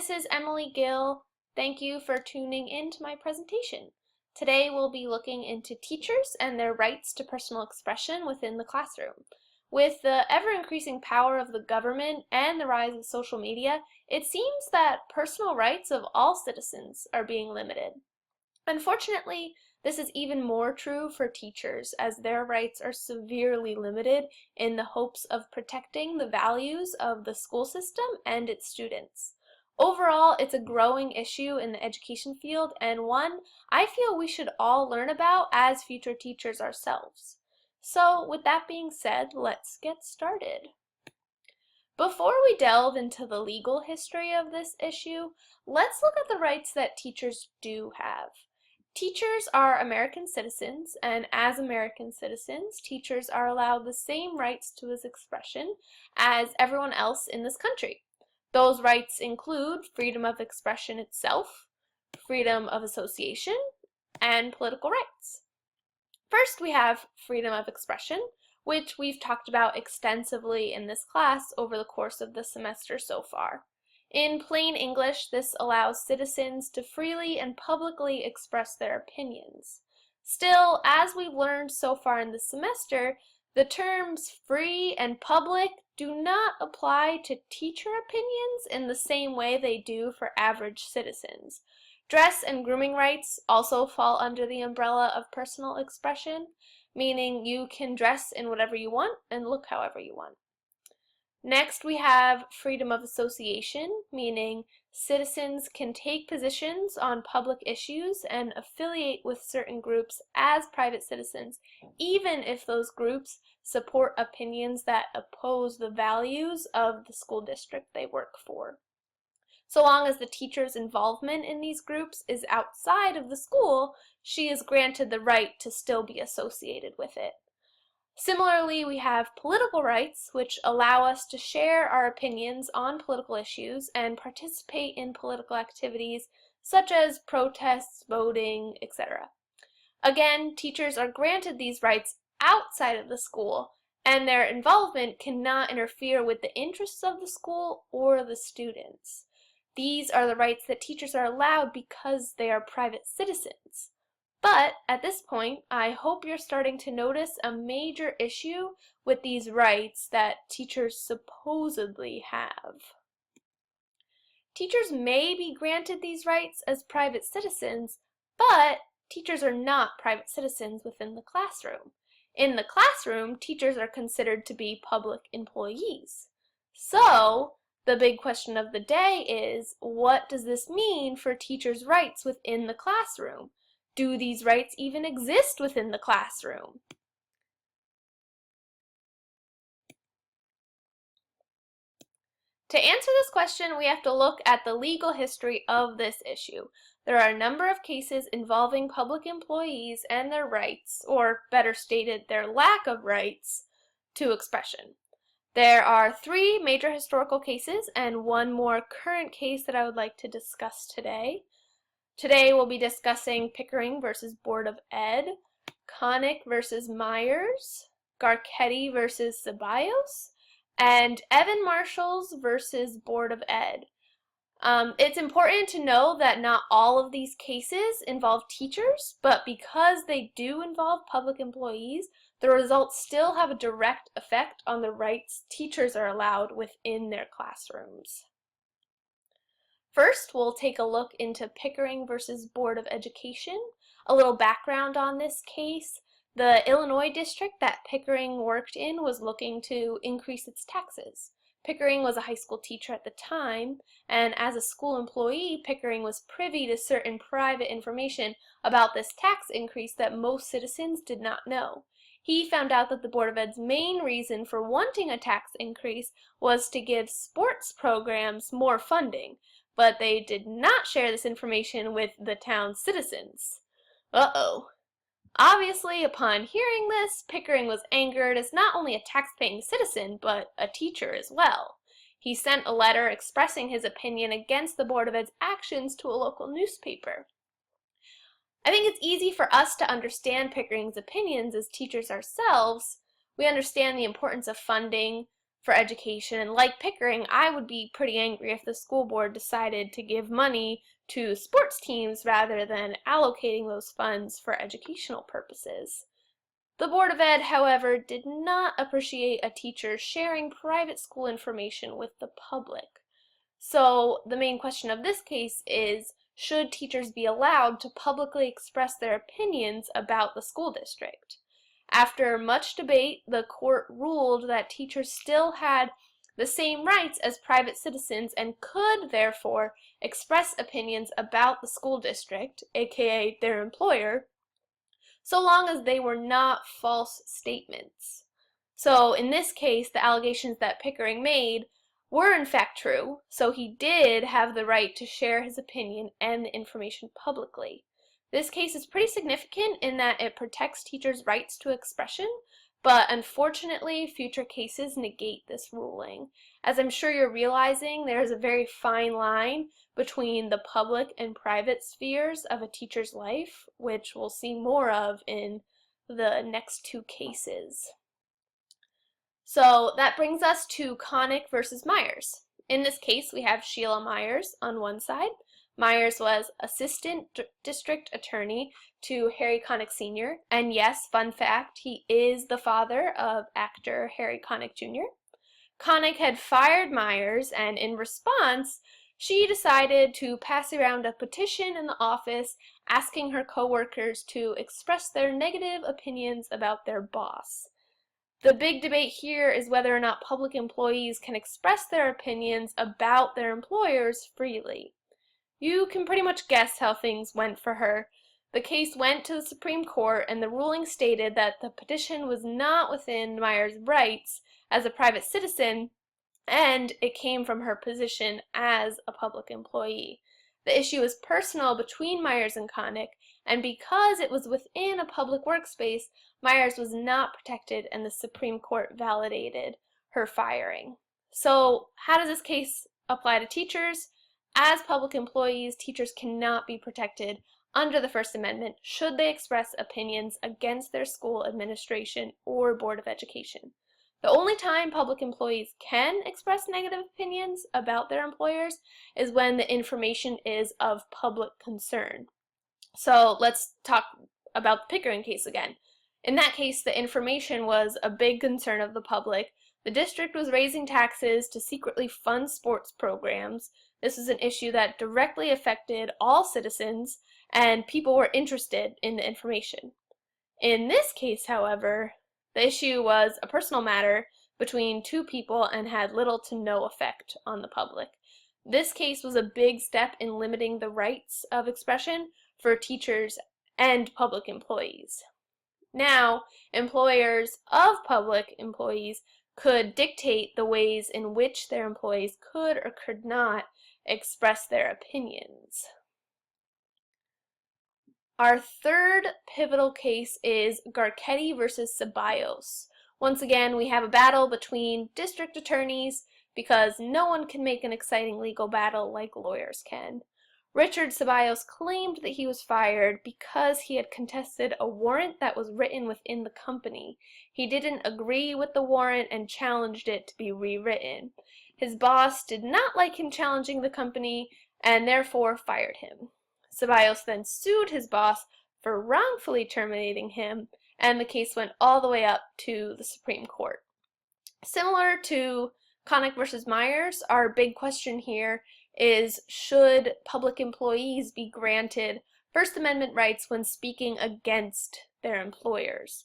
this is Emily Gill. Thank you for tuning in to my presentation. Today we'll be looking into teachers and their rights to personal expression within the classroom. With the ever-increasing power of the government and the rise of social media, it seems that personal rights of all citizens are being limited. Unfortunately, this is even more true for teachers, as their rights are severely limited in the hopes of protecting the values of the school system and its students. Overall, it's a growing issue in the education field and one I feel we should all learn about as future teachers ourselves. So, with that being said, let's get started. Before we delve into the legal history of this issue, let's look at the rights that teachers do have. Teachers are American citizens, and as American citizens, teachers are allowed the same rights to his expression as everyone else in this country. Those rights include freedom of expression itself, freedom of association, and political rights. First, we have freedom of expression, which we've talked about extensively in this class over the course of the semester so far. In plain English, this allows citizens to freely and publicly express their opinions. Still, as we've learned so far in the semester, the terms free and public do not apply to teacher opinions in the same way they do for average citizens. Dress and grooming rights also fall under the umbrella of personal expression, meaning you can dress in whatever you want and look however you want. Next, we have freedom of association, meaning citizens can take positions on public issues and affiliate with certain groups as private citizens, even if those groups support opinions that oppose the values of the school district they work for. So long as the teacher's involvement in these groups is outside of the school, she is granted the right to still be associated with it. Similarly, we have political rights, which allow us to share our opinions on political issues and participate in political activities such as protests, voting, etc. Again, teachers are granted these rights outside of the school, and their involvement cannot interfere with the interests of the school or the students. These are the rights that teachers are allowed because they are private citizens. But at this point, I hope you're starting to notice a major issue with these rights that teachers supposedly have. Teachers may be granted these rights as private citizens, but teachers are not private citizens within the classroom. In the classroom, teachers are considered to be public employees. So, the big question of the day is, what does this mean for teachers' rights within the classroom? Do these rights even exist within the classroom? To answer this question, we have to look at the legal history of this issue. There are a number of cases involving public employees and their rights, or better stated, their lack of rights, to expression. There are 3 major historical cases and one more current case that I would like to discuss today. Today we'll be discussing Pickering versus Board of Ed, Connick versus Myers, Garcetti versus Ceballos, and Evan Marshalls versus Board of Ed. It's important to know that not all of these cases involve teachers, but because they do involve public employees, the results still have a direct effect on the rights teachers are allowed within their classrooms. First, we'll take a look into Pickering versus Board of Education. A little background on this case. The Illinois district that Pickering worked in was looking to increase its taxes. Pickering was a high school teacher at the time, and as a school employee, Pickering was privy to certain private information about this tax increase that most citizens did not know. He found out that the Board of Ed's main reason for wanting a tax increase was to give sports programs more funding, but they did not share this information with the town's citizens. Uh-oh. Obviously, upon hearing this, Pickering was angered as not only a tax-paying citizen, but a teacher as well. He sent a letter expressing his opinion against the Board of Ed's actions to a local newspaper. I think it's easy for us to understand Pickering's opinions as teachers ourselves. We understand the importance of funding, for education. And like Pickering, I would be pretty angry if the school board decided to give money to sports teams rather than allocating those funds for educational purposes. The Board of Ed, however, did not appreciate a teacher sharing private school information with the public. So the main question of this case is, should teachers be allowed to publicly express their opinions about the school district? After much debate, the court ruled that teachers still had the same rights as private citizens and could, therefore, express opinions about the school district, aka their employer, so long as they were not false statements. So in this case, the allegations that Pickering made were in fact true, so he did have the right to share his opinion and the information publicly. This case is pretty significant in that it protects teachers' rights to expression, but unfortunately, future cases negate this ruling. As I'm sure you're realizing, there's a very fine line between the public and private spheres of a teacher's life, which we'll see more of in the next two cases. So that brings us to Connick versus Myers. In this case, we have Sheila Myers on one side. Myers was assistant district attorney to Harry Connick Sr. And yes, fun fact, he is the father of actor Harry Connick Jr. Connick had fired Myers, and in response, she decided to pass around a petition in the office asking her coworkers to express their negative opinions about their boss. The big debate here is whether or not public employees can express their opinions about their employers freely. You can pretty much guess how things went for her. The case went to the Supreme Court, and the ruling stated that the petition was not within Myers' rights as a private citizen, and it came from her position as a public employee. The issue was personal between Myers and Connick, and because it was within a public workspace, Myers was not protected, and the Supreme Court validated her firing. So how does this case apply to teachers? As public employees, teachers cannot be protected under the First Amendment should they express opinions against their school administration or Board of Education. The only time public employees can express negative opinions about their employers is when the information is of public concern. So let's talk about the Pickering case again. In that case, the information was a big concern of the public. The district was raising taxes to secretly fund sports programs. This was an issue that directly affected all citizens, and people were interested in the information. In this case, however, the issue was a personal matter between two people and had little to no effect on the public. This case was a big step in limiting the rights of expression for teachers and public employees. Now, employers of public employees could dictate the ways in which their employees could or could not express their opinions. Our third pivotal case is Garcetti versus Ceballos. Once again, we have a battle between district attorneys because no one can make an exciting legal battle like lawyers can. Richard Ceballos claimed that he was fired because he had contested a warrant that was written within the company. He didn't agree with the warrant and challenged it to be rewritten. His boss did not like him challenging the company and therefore fired him. Ceballos then sued his boss for wrongfully terminating him, and the case went all the way up to the Supreme Court. Similar to Connick versus Myers, our big question here is, should public employees be granted First Amendment rights when speaking against their employers?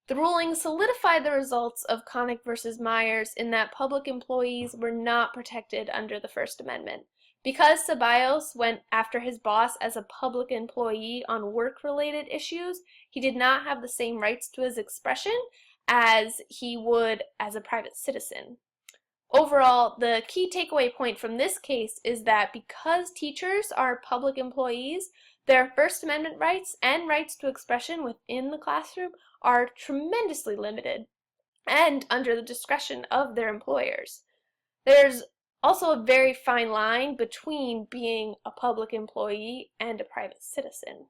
The ruling solidified the results of Connick versus Myers in that public employees were not protected under the First Amendment. Because Ceballos went after his boss as a public employee on work-related issues, he did not have the same rights to his expression as he would as a private citizen. Overall, the key takeaway point from this case is that because teachers are public employees, their First Amendment rights and rights to expression within the classroom are tremendously limited and under the discretion of their employers. There's also a very fine line between being a public employee and a private citizen.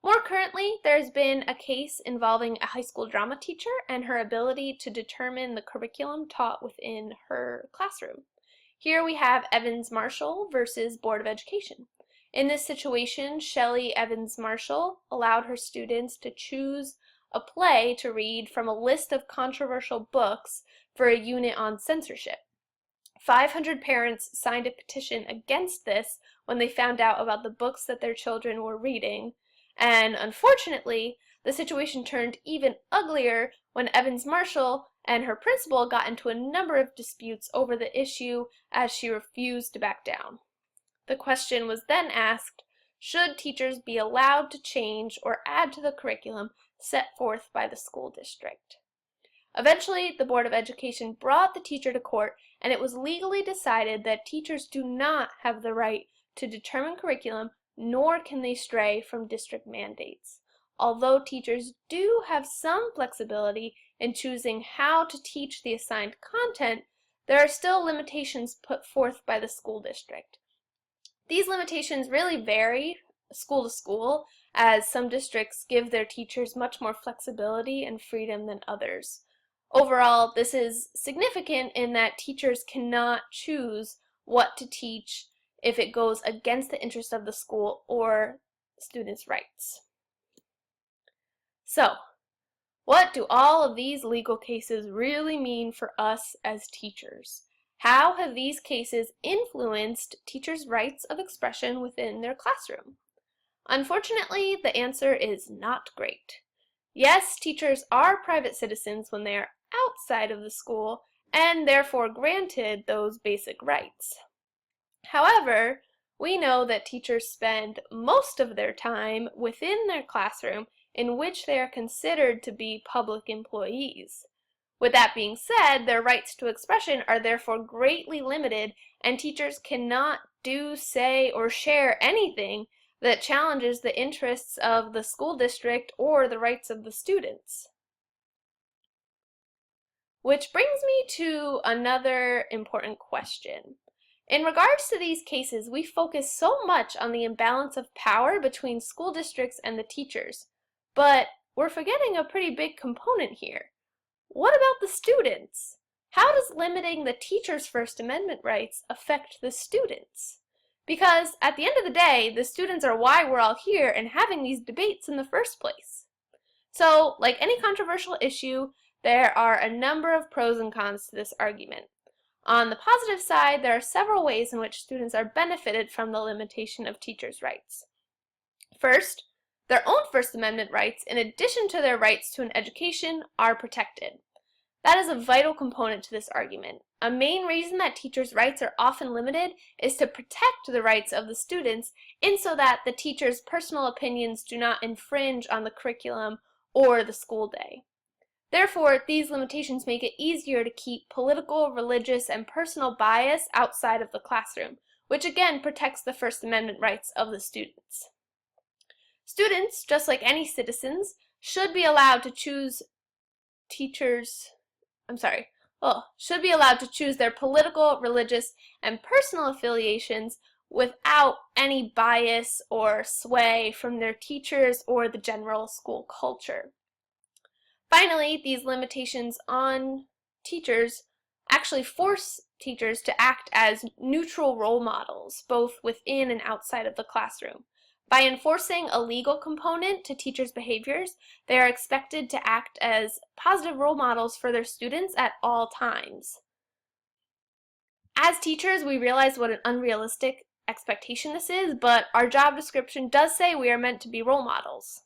More currently, there's been a case involving a high school drama teacher and her ability to determine the curriculum taught within her classroom. Here we have Evans Marshall versus Board of Education. In this situation, Shelley Evans Marshall allowed her students to choose a play to read from a list of controversial books for a unit on censorship. 500 parents signed a petition against this when they found out about the books that their children were reading, and unfortunately, the situation turned even uglier when Evans Marshall and her principal got into a number of disputes over the issue as she refused to back down. The question was then asked, should teachers be allowed to change or add to the curriculum set forth by the school district? Eventually, the Board of Education brought the teacher to court, and it was legally decided that teachers do not have the right to determine curriculum, nor can they stray from district mandates. Although teachers do have some flexibility in choosing how to teach the assigned content, there are still limitations put forth by the school district. These limitations really vary school to school, as some districts give their teachers much more flexibility and freedom than others. Overall, this is significant in that teachers cannot choose what to teach if it goes against the interest of the school or students' rights. So, what do all of these legal cases really mean for us as teachers? How have these cases influenced teachers' rights of expression within their classroom? Unfortunately, the answer is not great. Yes, teachers are private citizens when they are outside of the school and therefore granted those basic rights. However, we know that teachers spend most of their time within their classroom in which they are considered to be public employees. With that being said, their rights to expression are therefore greatly limited, and teachers cannot do, say, or share anything that challenges the interests of the school district or the rights of the students. Which brings me to another important question. In regards to these cases, we focus so much on the imbalance of power between school districts and the teachers, but we're forgetting a pretty big component here. What about the students? How does limiting the teachers' First Amendment rights affect the students? Because at the end of the day, the students are why we're all here and having these debates in the first place. So, like any controversial issue, there are a number of pros and cons to this argument. On the positive side, there are several ways in which students are benefited from the limitation of teachers' rights. First, their own First Amendment rights, in addition to their rights to an education, are protected. That is a vital component to this argument. A main reason that teachers' rights are often limited is to protect the rights of the students in so that the teacher's personal opinions do not infringe on the curriculum or the school day. Therefore, these limitations make it easier to keep political, religious, and personal bias outside of the classroom, which again protects the First Amendment rights of the students. Students, just like any citizens, should be allowed to choose their political, religious, and personal affiliations without any bias or sway from their teachers or the general school culture. Finally, these limitations on teachers actually force teachers to act as neutral role models, both within and outside of the classroom. By enforcing a legal component to teachers' behaviors, they are expected to act as positive role models for their students at all times. As teachers, we realize what an unrealistic expectation this is, but our job description does say we are meant to be role models.